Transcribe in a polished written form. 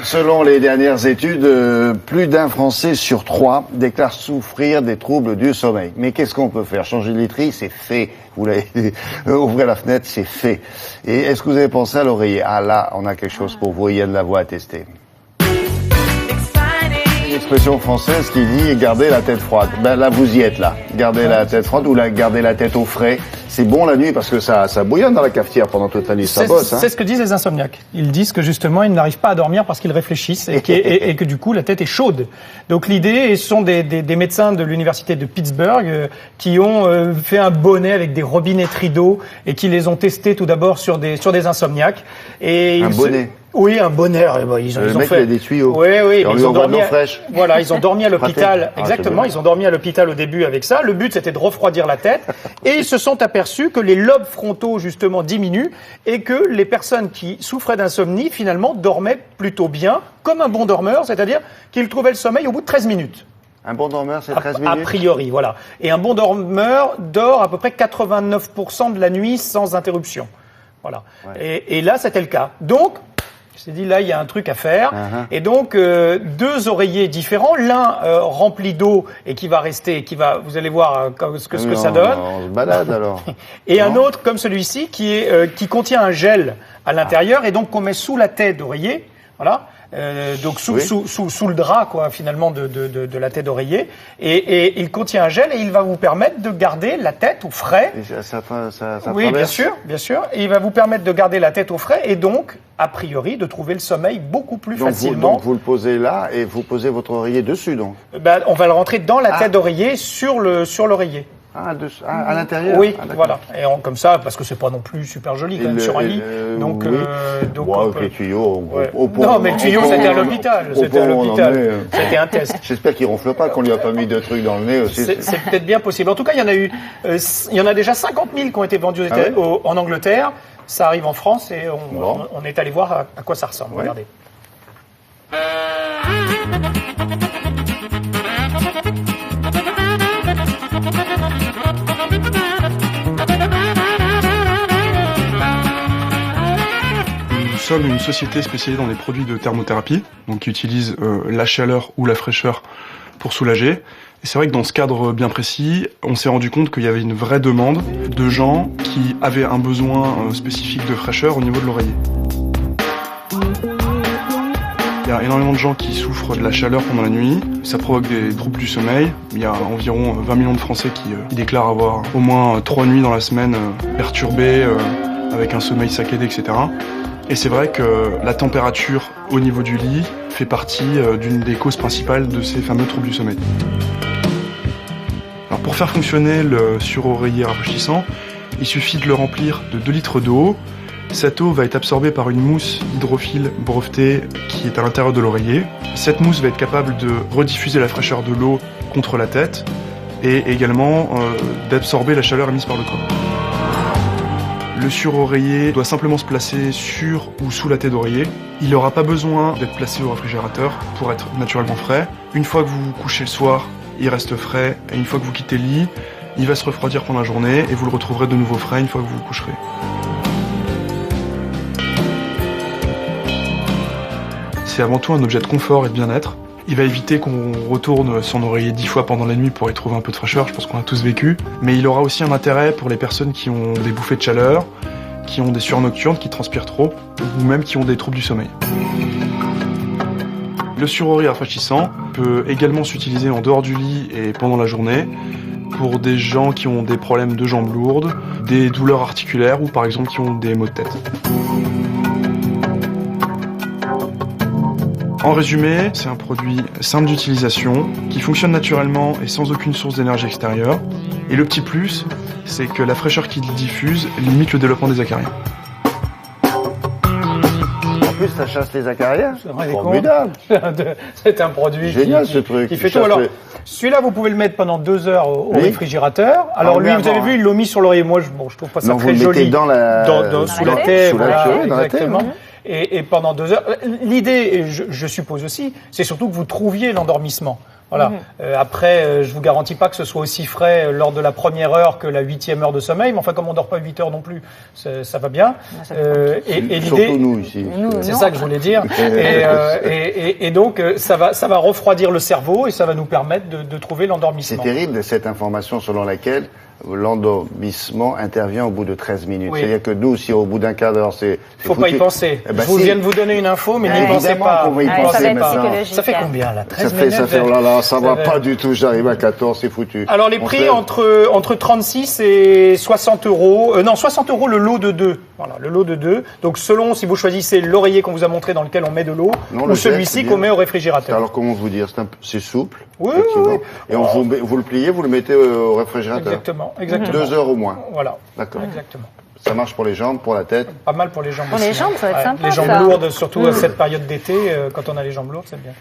Selon les dernières études, plus d'un Français sur 3 déclare souffrir des troubles du sommeil. Mais qu'est-ce qu'on peut faire? Changer de literie, c'est fait. Vous l'avez ouvrir la fenêtre, c'est fait. Et est-ce que vous avez pensé à l'oreiller? Ah là, on a quelque chose pour vous. Yann Lavoie à tester. Une expression française qui dit garder la tête froide. Ben là, vous y êtes là. Garder la tête froide ou garder la tête au frais. C'est bon la nuit parce que ça bouillonne dans la cafetière pendant toute la nuit. Ça bosse. C'est ce que disent les insomniaques. Ils disent que justement, ils n'arrivent pas à dormir parce qu'ils réfléchissent et que du coup, la tête est chaude. Donc l'idée, ce sont des médecins de l'université de Pittsburgh qui ont fait un bonnet avec des robinetteries d'eau et qui les ont testés tout d'abord sur des insomniaques. Et un bonnet. Oui, un bonnet. Ils ont fait. Il a des tuyaux. Oui. Ils ont dormi fraîche. Voilà, ils ont dormi à l'hôpital. Exactement, ils ont dormi à l'hôpital au début avec ça. Le but, c'était de refroidir la tête. Et ils se sont aperçus que les lobes frontaux, justement, diminuent et que les personnes qui souffraient d'insomnie, finalement, dormaient plutôt bien, comme un bon dormeur, c'est-à-dire qu'ils trouvaient le sommeil au bout de 13 minutes. Un bon dormeur, c'est 13 minutes? A priori, voilà. Et un bon dormeur dort à peu près 89% de la nuit sans interruption. Voilà. Ouais. Et là, c'était le cas. Donc, je me suis dit, là, il y a un truc à faire. Et donc, 2 oreillers différents. L'un rempli d'eau et qui va rester, vous allez voir ce que ça donne. On se balade alors. Et un autre comme celui-ci qui contient un gel à l'intérieur et donc qu'on met sous la tête d'oreiller. Voilà. Donc sous le drap quoi finalement de la tête d'oreiller et il contient un gel et il va vous permettre de garder la tête au frais. Et ça oui, bien sûr. Et il va vous permettre de garder la tête au frais et donc a priori de trouver le sommeil beaucoup plus facilement. Donc vous le posez là et vous posez votre oreiller dessus donc. On va le rentrer dans la tête d'oreiller sur l'oreiller. À l'intérieur. Oui, voilà. Et comme ça, parce que c'est pas non plus super joli quand même sur un lit. Donc, les tuyaux. Non, mais le tuyau c'était à l'hôpital. C'était un test. J'espère qu'il ronfle pas, qu'on lui a pas mis de trucs dans le nez aussi. C'est peut-être bien possible. En tout cas, il y en a déjà 50 000 qui ont été vendus en Angleterre. Ça arrive en France et on est allé voir à quoi ça ressemble. Ouais. Regardez. Nous sommes une société spécialisée dans les produits de thermothérapie, donc qui utilise la chaleur ou la fraîcheur pour soulager. Et c'est vrai que dans ce cadre bien précis, on s'est rendu compte qu'il y avait une vraie demande de gens qui avaient un besoin spécifique de fraîcheur au niveau de l'oreiller. Il y a énormément de gens qui souffrent de la chaleur pendant la nuit, ça provoque des troubles du sommeil. Il y a environ 20 millions de Français qui déclarent avoir au moins 3 nuits dans la semaine perturbées, avec un sommeil saccadé, etc. Et c'est vrai que la température au niveau du lit fait partie d'une des causes principales de ces fameux troubles du sommeil. Alors pour faire fonctionner le sur-oreiller rafraîchissant, il suffit de le remplir de 2 litres d'eau. Cette eau va être absorbée par une mousse hydrophile brevetée qui est à l'intérieur de l'oreiller. Cette mousse va être capable de rediffuser la fraîcheur de l'eau contre la tête et également d'absorber la chaleur émise par le corps. Le sur-oreiller doit simplement se placer sur ou sous la tête d'oreiller. Il n'aura pas besoin d'être placé au réfrigérateur pour être naturellement frais. Une fois que vous vous couchez le soir, il reste frais. Et une fois que vous quittez le lit, il va se refroidir pendant la journée et vous le retrouverez de nouveau frais une fois que vous vous coucherez. C'est avant tout un objet de confort et de bien-être. Il va éviter qu'on retourne son oreiller 10 fois pendant la nuit pour y trouver un peu de fraîcheur, je pense qu'on a tous vécu. Mais il aura aussi un intérêt pour les personnes qui ont des bouffées de chaleur, qui ont des sueurs nocturnes, qui transpirent trop, ou même qui ont des troubles du sommeil. Le sur-oreiller rafraîchissant peut également s'utiliser en dehors du lit et pendant la journée pour des gens qui ont des problèmes de jambes lourdes, des douleurs articulaires ou par exemple qui ont des maux de tête. En résumé, c'est un produit simple d'utilisation, qui fonctionne naturellement et sans aucune source d'énergie extérieure. Et le petit plus, c'est que la fraîcheur qu'il diffuse limite le développement des acariens. En plus, ça chasse les acariens. C'est formidable. C'est un produit génial, ce truc. Qui fait tout. Alors, celui-là, vous pouvez le mettre pendant 2 heures au réfrigérateur. Alors lui, vous avez vu, ils l'ont mis sur l'oreiller. Moi, je trouve pas ça très joli. Dans la... sous la tête, voilà, exactement. Et pendant 2 heures. L'idée, je suppose aussi, c'est surtout que vous trouviez l'endormissement. Voilà. Après, je vous garantis pas que ce soit aussi frais lors de la première heure que la 8e heure de sommeil, mais enfin, comme on dort pas 8 heures non plus, ça va bien. Et l'idée, surtout nous ici. c'est ça que je voulais dire. Et donc, ça va refroidir le cerveau et ça va nous permettre de trouver l'endormissement. C'est terrible cette information selon laquelle l'endormissement intervient au bout de 13 minutes. Oui. C'est-à-dire que nous, si au bout d'un quart d'heure, faut pas y penser. Eh ben, je viens de vous donner une info, mais n'y pensez pas. Qu'on va y penser ça va être maintenant. psychologique. Ça fait combien là? 13 Ça minutes. fait, oh là là, ça va pas du tout. J'arrive à 14, c'est foutu. Alors les prix entre 36 et 60 euros. Non, 60 euros le lot de 2. Voilà, le lot de 2. Donc selon si vous choisissez l'oreiller qu'on vous a montré dans lequel on met de l'eau, ou celui-ci qu'on met au réfrigérateur. Alors comment vous dire, c'est souple. Oui, effectivement. oui. Et vous le pliez, vous le mettez au réfrigérateur. Exactement. 2 heures au moins. Voilà. D'accord. Exactement. Ça marche pour les jambes, pour la tête. Pas mal pour les jambes. Pour les aussi, jambes, ça va être sympa. Les jambes ça. lourdes, surtout à cette période d'été, quand on a les jambes lourdes, c'est bien.